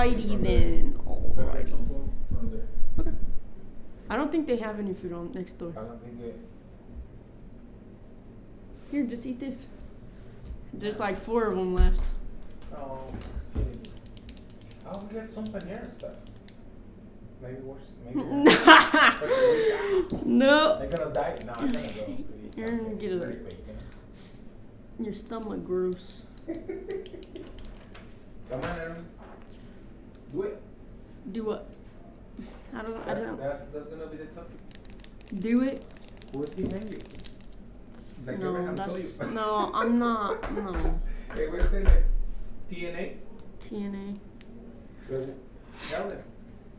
Alrighty then. Go get Alrighty. some food from there. Okay. I don't think they have any food on next door. I don't think it. Here, just eat this. There's like 4 of them left. Oh, I'll get some Panera stuff. Maybe worse. Maybe. No. They're gonna die. No, I'm gonna go to eat You're something gonna get a- very big, you know? Your stomach gross. Come on, Aaron. Do it. Do what? I don't. That's gonna be the topic. Do it. Who is behind you? Like No, Abraham told that's you. no. I'm not. No. Hey, we're saying that TNA. TNA. Tell them.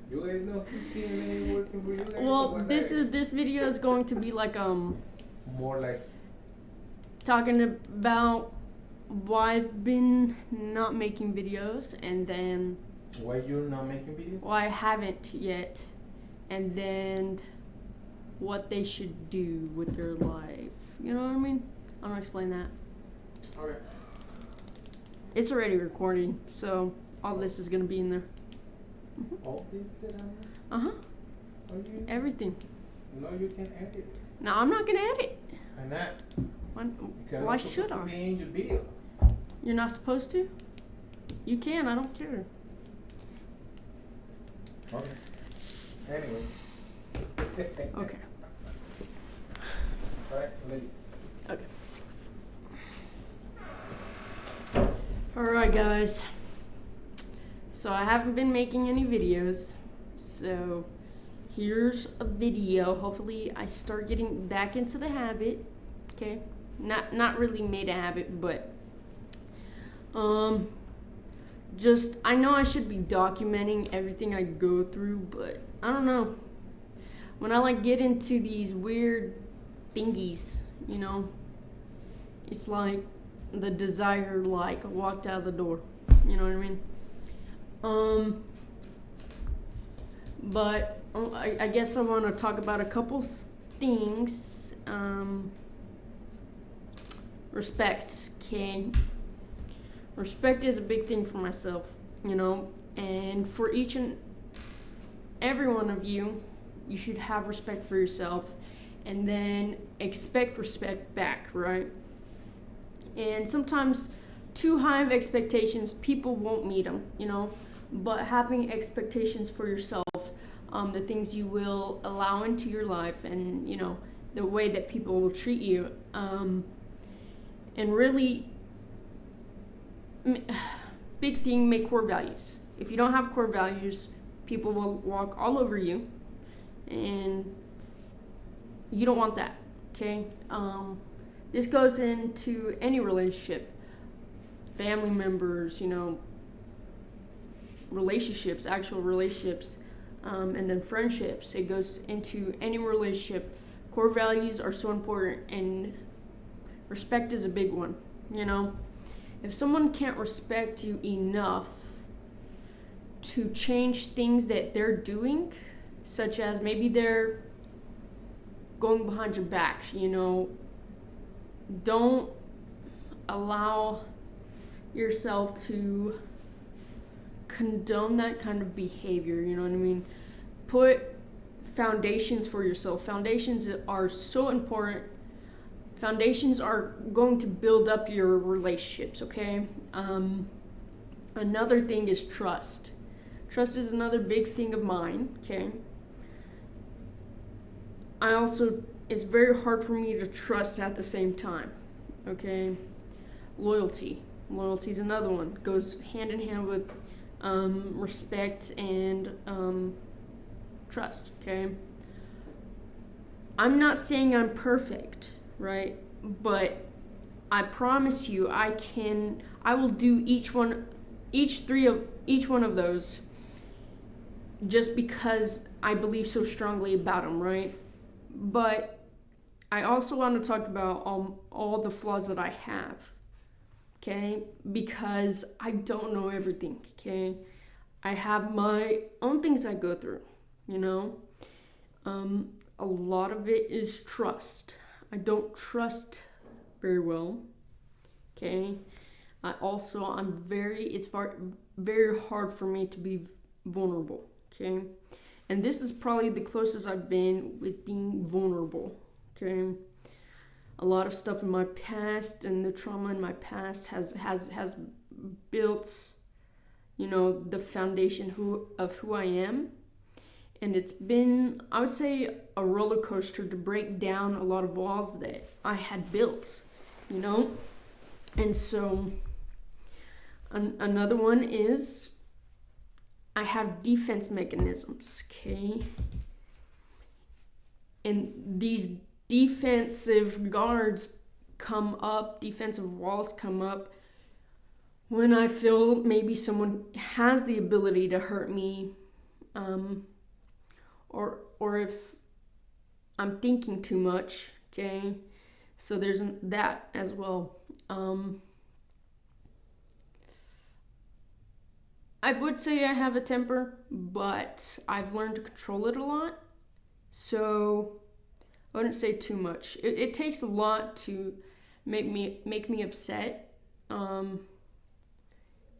You guys know who's TNA working for you guys? or Well, what? this video is going to be like More like. talking about why I've been not making videos, and then Why you're not making videos? why I haven't yet, and then what they should do with their life. You know what I mean? I'm gonna explain that. Okay. It's already recording, so all this is gonna be in there. All this that I'm. Uh huh. Are you? Everything. No, you can edit. No, I'm not gonna edit. And that. Why should I? Be in your video. You're not supposed to? You can, I don't care. Okay. Anyways. Okay. Alright, lady. Okay. Alright, guys. So I haven't been making any videos. So here's a video. Hopefully I start getting back into the habit. Okay? Not really made a habit, but just I know I should be documenting everything I go through, but I don't know. When I like get into these weird thingies, you know, it's like the desire like walked out the door. You know what I mean? But I guess I want to talk about a couple things. Respect, okay? Respect is a big thing for myself, you know, and for each and every one of you, you should have respect for yourself and then expect respect back, right? And sometimes too high of expectations, people won't meet them, you know, but having expectations for yourself, the things you will allow into your life and, you know, the way that people will treat you, and really, big thing, make core values. If you don't have core values, people will walk all over you, and you don't want that, okay? This goes into any relationship, family members, you know, relationships, actual relationships, and then friendships. It goes into any relationship. Core values are so important, and respect is a big one, you know? If someone can't respect you enough to change things that they're doing, such as maybe they're going behind your back, you know, don't allow yourself to condone that kind of behavior, you know what I mean? Put foundations for yourself. Foundations are so important. Foundations are going to build up your relationships, okay? Another thing is trust. Trust is another big thing of mine, okay? It's very hard for me to trust at the same time, okay? Loyalty. Loyalty is another one. Goes hand in hand with respect and trust, okay? I'm not saying I'm perfect, right? But I promise you I will do each one of those just because I believe so strongly about them, right? But I also want to talk about all the flaws that I have, okay? Because I don't know everything, okay? I have my own things I go through, you know? A lot of it is trust. I don't trust very well, okay? I'm very hard for me to be vulnerable, okay? And this is probably the closest I've been with being vulnerable, okay? A lot of stuff in my past and the trauma in my past has built, the foundation of who I am. And it's been, I would say, a roller coaster to break down a lot of walls that I had built, And so another one is I have defense mechanisms, okay? And these defensive walls come up when I feel maybe someone has the ability to hurt me, or if I'm thinking too much, okay? So there's that as well. I would say I have a temper, but I've learned to control it a lot. So I wouldn't say too much. It takes a lot to make me upset. It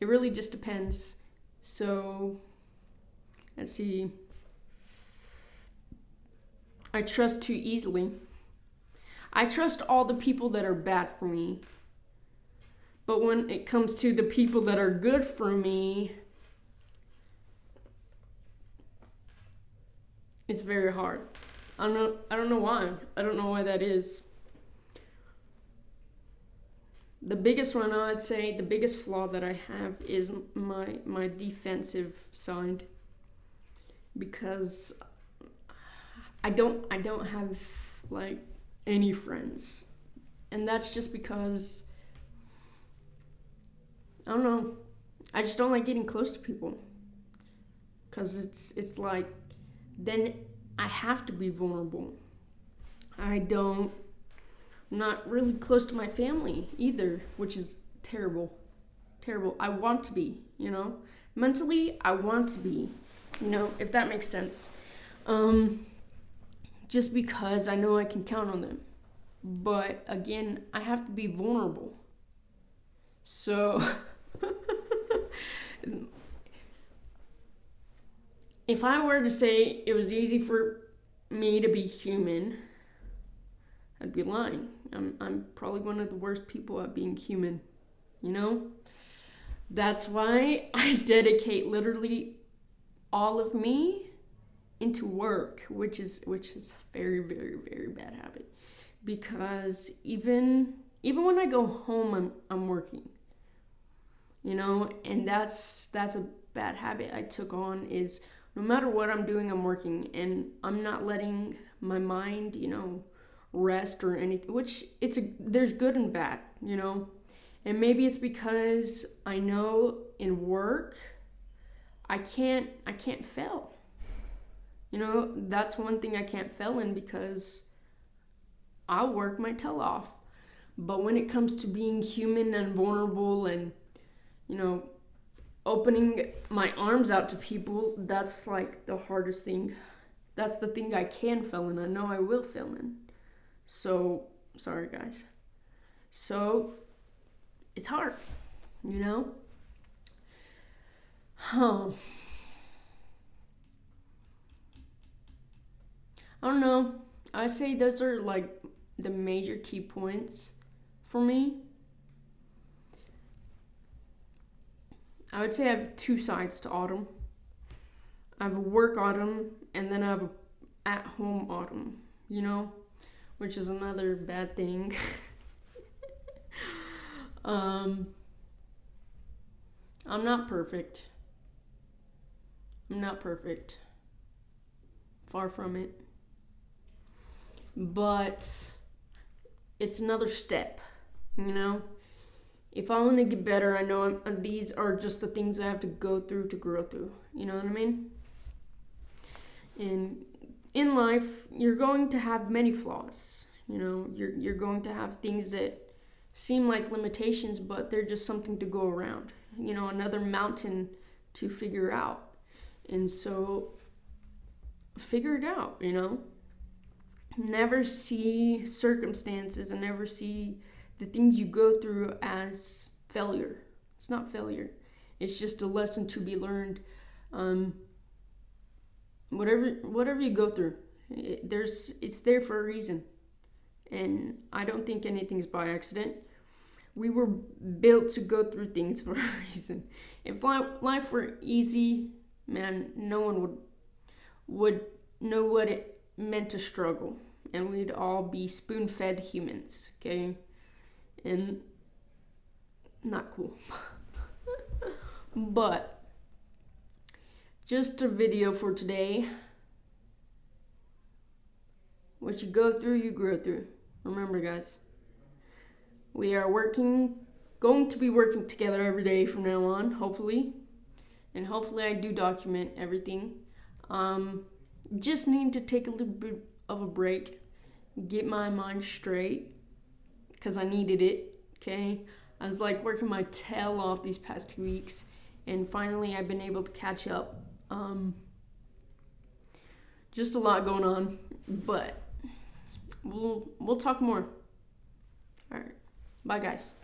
really just depends. So let's see. I trust too easily. I trust all the people that are bad for me. But when it comes to the people that are good for me, it's very hard. I don't know why. I don't know why that is. The biggest one, I'd say, the biggest flaw that I have is my defensive side. Because I don't have like any friends. And that's just because I don't know. I just don't like getting close to people. Cause it's like then I have to be vulnerable. I'm not really close to my family either, which is terrible. Terrible. I want to be, Mentally, I want to be, if that makes sense. Just because I know I can count on them. But again, I have to be vulnerable. So if I were to say it was easy for me to be human, I'd be lying. I'm probably one of the worst people at being human, That's why I dedicate literally all of me into work, which is very, very, very bad habit. Because even when I go home, I'm working, and that's a bad habit I took on. Is no matter what I'm doing, I'm working, and I'm not letting my mind, rest or anything. Which there's good and bad, and maybe it's because I know in work I can't fail. That's one thing I can't fail in because I'll work my tail off. But when it comes to being human and vulnerable and, opening my arms out to people, that's like the hardest thing. That's the thing I can fail in. I know I will fail in. So, sorry guys. So, it's hard, I don't know. I'd say those are like the major key points for me. I would say I have two sides to autumn. I have a work autumn and then I have a at-home autumn, which is another bad thing. I'm not perfect. Far from it. But it's another step, If I want to get better, I know these are just the things I have to go through to grow through. You know what I mean? And in life, you're going to have many flaws. You're going to have things that seem like limitations, but they're just something to go around. Another mountain to figure out. And so, figure it out, Never see circumstances and never see the things you go through as failure. It's not failure. It's just a lesson to be learned. Whatever you go through, it's there for a reason. And I don't think anything's by accident. We were built to go through things for a reason. If life were easy, man, no one would know what it meant to struggle. And we'd all be spoon-fed humans, okay? And not cool. But just a video for today. What you go through, you grow through. Remember, guys, we are going to be working together every day from now on, hopefully. And hopefully I do document everything. Just need to take a little bit of a break, get my mind straight, because I needed it, okay? I was like working my tail off these past 2 weeks, and finally I've been able to catch up. Just a lot going on, but we'll talk more. All right, bye guys.